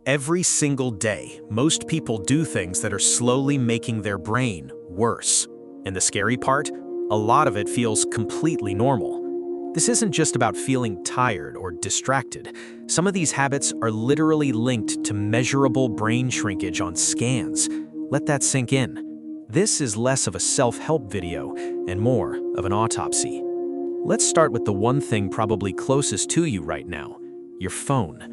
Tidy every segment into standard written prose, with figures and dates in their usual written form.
Every single day, most people do things that are slowly making their brain worse. And the scary part? A lot of it feels completely normal. This isn't just about feeling tired or distracted. Some of these habits are literally linked to measurable brain shrinkage on scans. Let that sink in. This is less of a self-help video and more of an autopsy. Let's start with the one thing probably closest to you right now, your phone.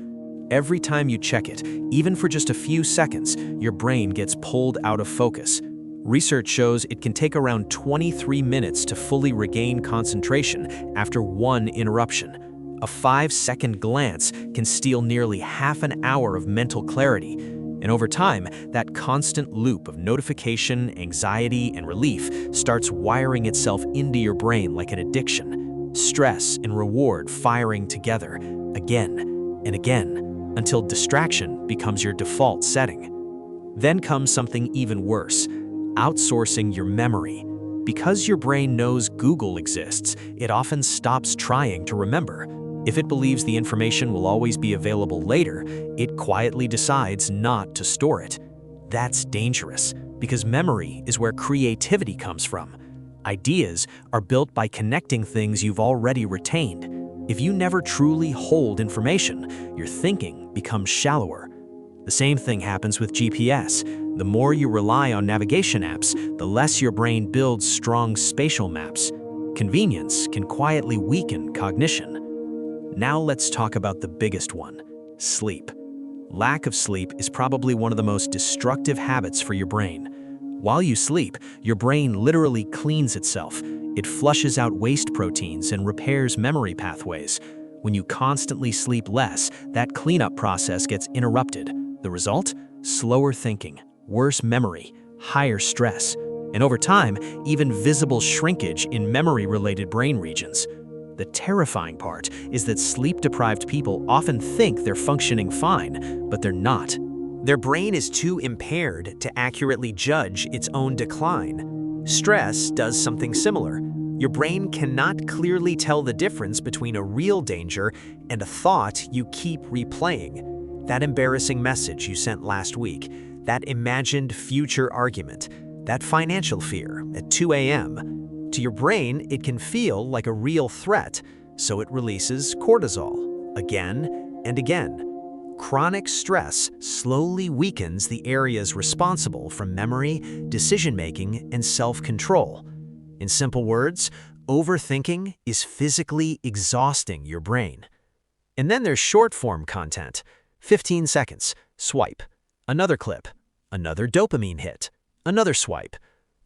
Every time you check it, even for just a few seconds, your brain gets pulled out of focus. Research shows it can take around 23 minutes to fully regain concentration after one interruption. A 5-second glance can steal nearly half an hour of mental clarity. And over time, that constant loop of notification, anxiety, and relief starts wiring itself into your brain like an addiction. Stress and reward firing together, again and again, until distraction becomes your default setting. Then comes something even worse, outsourcing your memory. Because your brain knows Google exists, it often stops trying to remember. If it believes the information will always be available later, it quietly decides not to store it. That's dangerous, because memory is where creativity comes from. Ideas are built by connecting things you've already retained. If you never truly hold information, your thinking becomes shallower. The same thing happens with GPS. The more you rely on navigation apps, the less your brain builds strong spatial maps. Convenience can quietly weaken cognition. Now let's talk about the biggest one, sleep. Lack of sleep is probably one of the most destructive habits for your brain. While you sleep, your brain literally cleans itself. It flushes out waste proteins and repairs memory pathways. When you constantly sleep less, that cleanup process gets interrupted. The result? Slower thinking, worse memory, higher stress, and over time, even visible shrinkage in memory-related brain regions. The terrifying part is that sleep-deprived people often think they're functioning fine, but they're not. Their brain is too impaired to accurately judge its own decline. Stress does something similar. Your brain cannot clearly tell the difference between a real danger and a thought you keep replaying. That embarrassing message you sent last week, that imagined future argument, that financial fear at 2 a.m. To your brain, it can feel like a real threat, so it releases cortisol again and again. Chronic stress slowly weakens the areas responsible for memory, decision-making, and self-control. In simple words, overthinking is physically exhausting your brain. And then there's short-form content. 15 seconds, swipe. Another clip, another dopamine hit, another swipe.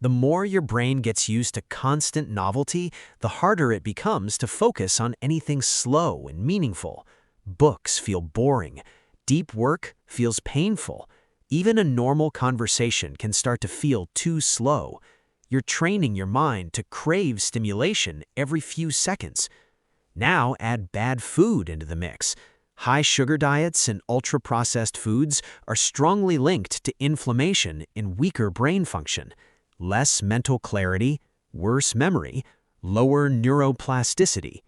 The more your brain gets used to constant novelty, the harder it becomes to focus on anything slow and meaningful. Books feel boring. Deep work feels painful. Even a normal conversation can start to feel too slow. You're training your mind to crave stimulation every few seconds. Now add bad food into the mix. High sugar diets and ultra-processed foods are strongly linked to inflammation and weaker brain function. Less mental clarity, worse memory, lower neuroplasticity.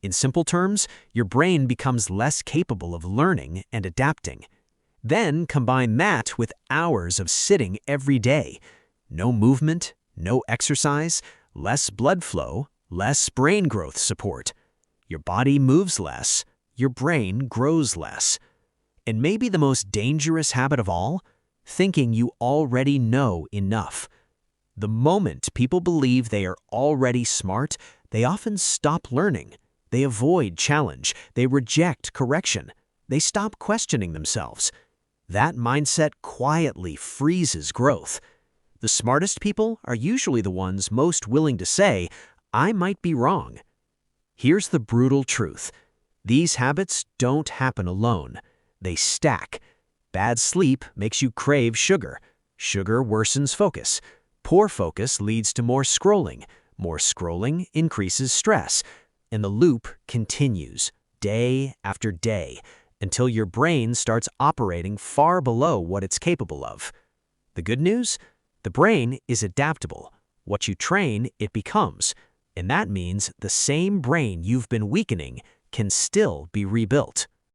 In simple terms, your brain becomes less capable of learning and adapting. Then combine that with hours of sitting every day. No movement, no exercise, less blood flow, less brain growth support. Your body moves less, your brain grows less. And maybe the most dangerous habit of all, thinking you already know enough. The moment people believe they are already smart, they often stop learning. They avoid challenge. They reject correction. They stop questioning themselves. That mindset quietly freezes growth. The smartest people are usually the ones most willing to say, "I might be wrong." Here's the brutal truth. These habits don't happen alone. They stack. Bad sleep makes you crave sugar. Sugar worsens focus. Poor focus leads to more scrolling. More scrolling increases stress. And the loop continues, day after day, until your brain starts operating far below what it's capable of. The good news? The brain is adaptable. What you train, it becomes. And that means the same brain you've been weakening can still be rebuilt.